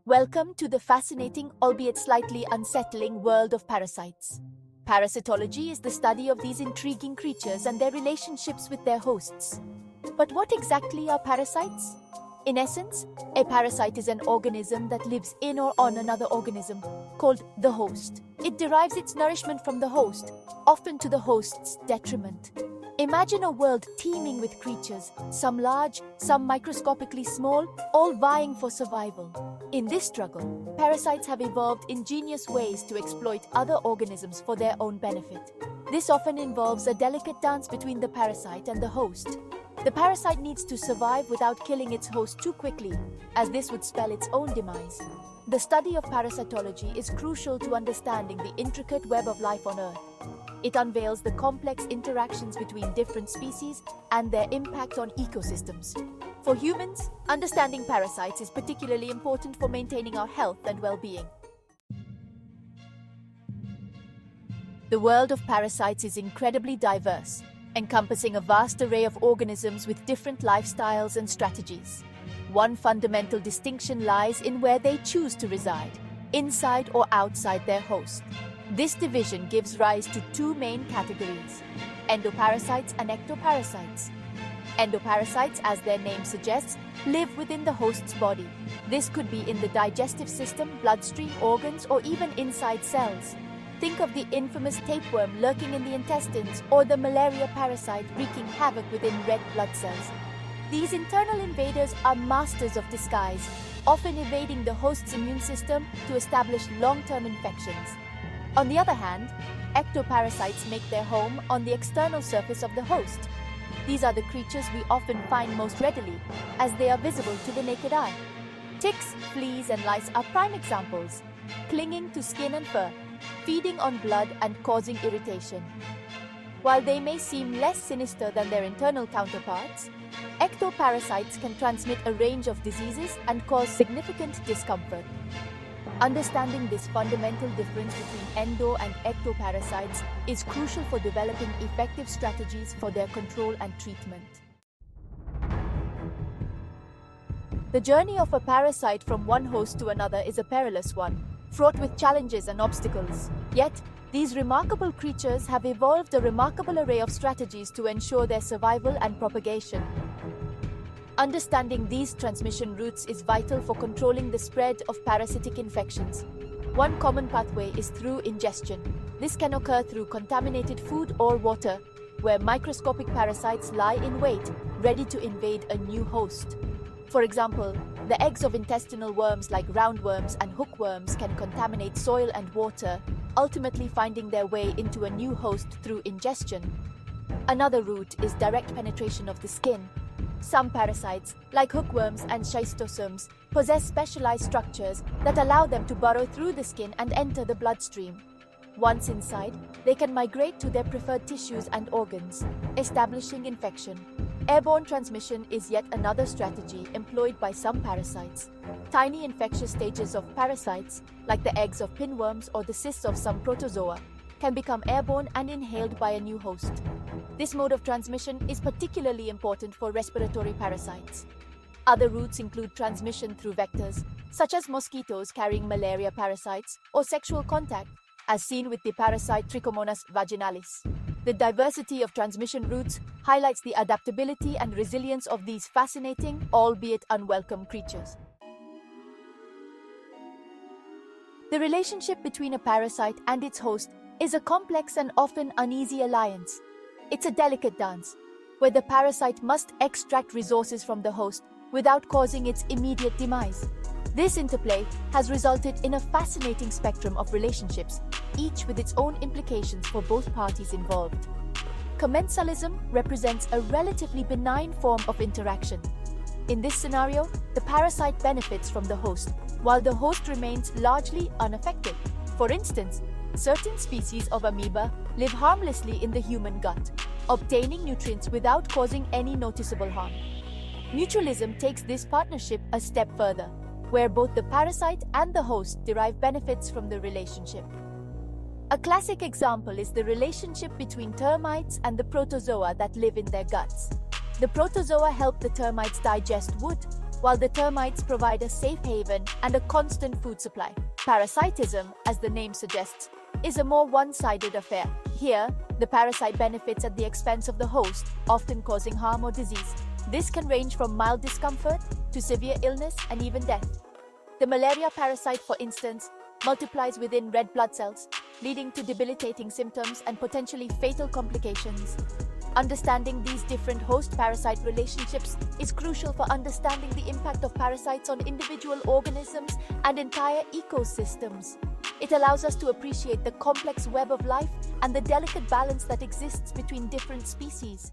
Welcome to the fascinating, albeit slightly unsettling, world of parasites. Parasitology is the study of these intriguing creatures and their relationships with their hosts. But what exactly are parasites? In essence, a parasite is an organism that lives in or on another organism, called the host. It derives its nourishment from the host, often to the host's detriment. Imagine a world teeming with creatures, some large, some microscopically small, all vying for survival. In this struggle, parasites have evolved ingenious ways to exploit other organisms for their own benefit. This often involves a delicate dance between the parasite and the host. The parasite needs to survive without killing its host too quickly, as this would spell its own demise. The study of parasitology is crucial to understanding the intricate web of life on Earth. It unveils the complex interactions between different species and their impact on ecosystems. For humans, understanding parasites is particularly important for maintaining our health and well-being. The world of parasites is incredibly diverse, encompassing a vast array of organisms with different lifestyles and strategies. One fundamental distinction lies in where they choose to reside, inside or outside their host. This division gives rise to two main categories: endoparasites and ectoparasites. Endoparasites, as their name suggests, live within the host's body. This could be in the digestive system, bloodstream, organs, or even inside cells. Think of the infamous tapeworm lurking in the intestines, or the malaria parasite wreaking havoc within red blood cells. These internal invaders are masters of disguise, often evading the host's immune system to establish long-term infections. On the other hand, ectoparasites make their home on the external surface of the host. These are the creatures we often find most readily, as they are visible to the naked eye. Ticks, fleas, and lice are prime examples, clinging to skin and fur, feeding on blood and causing irritation. While they may seem less sinister than their internal counterparts, ectoparasites can transmit a range of diseases and cause significant discomfort. Understanding this fundamental difference between endo and ectoparasites is crucial for developing effective strategies for their control and treatment. The journey of a parasite from one host to another is a perilous one, fraught with challenges and obstacles. Yet, these remarkable creatures have evolved a remarkable array of strategies to ensure their survival and propagation. Understanding these transmission routes is vital for controlling the spread of parasitic infections. One common pathway is through ingestion. This can occur through contaminated food or water, where microscopic parasites lie in wait, ready to invade a new host. For example, the eggs of intestinal worms like roundworms and hookworms can contaminate soil and water, ultimately finding their way into a new host through ingestion. Another route is direct penetration of the skin. Some parasites, like hookworms and schistosomes, possess specialized structures that allow them to burrow through the skin and enter the bloodstream. Once inside, they can migrate to their preferred tissues and organs, establishing infection. Airborne transmission is yet another strategy employed by some parasites. Tiny infectious stages of parasites, like the eggs of pinworms or the cysts of some protozoa, can become airborne and inhaled by a new host. This mode of transmission is particularly important for respiratory parasites. Other routes include transmission through vectors, such as mosquitoes carrying malaria parasites, or sexual contact, as seen with the parasite Trichomonas vaginalis. The diversity of transmission routes highlights the adaptability and resilience of these fascinating, albeit unwelcome creatures. The relationship between a parasite and its host is a complex and often uneasy alliance. It's a delicate dance, where the parasite must extract resources from the host without causing its immediate demise. This interplay has resulted in a fascinating spectrum of relationships, each with its own implications for both parties involved. Commensalism represents a relatively benign form of interaction. In this scenario, the parasite benefits from the host, while the host remains largely unaffected. For instance, certain species of amoeba live harmlessly in the human gut, obtaining nutrients without causing any noticeable harm. Mutualism takes this partnership a step further, where both the parasite and the host derive benefits from the relationship. A classic example is the relationship between termites and the protozoa that live in their guts. The protozoa help the termites digest wood, while the termites provide a safe haven and a constant food supply. Parasitism, as the name suggests, is a more one-sided affair. Here, the parasite benefits at the expense of the host, often causing harm or disease. This can range from mild discomfort to severe illness and even death. The malaria parasite, for instance, multiplies within red blood cells, leading to debilitating symptoms and potentially fatal complications. Understanding these different host-parasite relationships is crucial for understanding the impact of parasites on individual organisms and entire ecosystems. It allows us to appreciate the complex web of life and the delicate balance that exists between different species.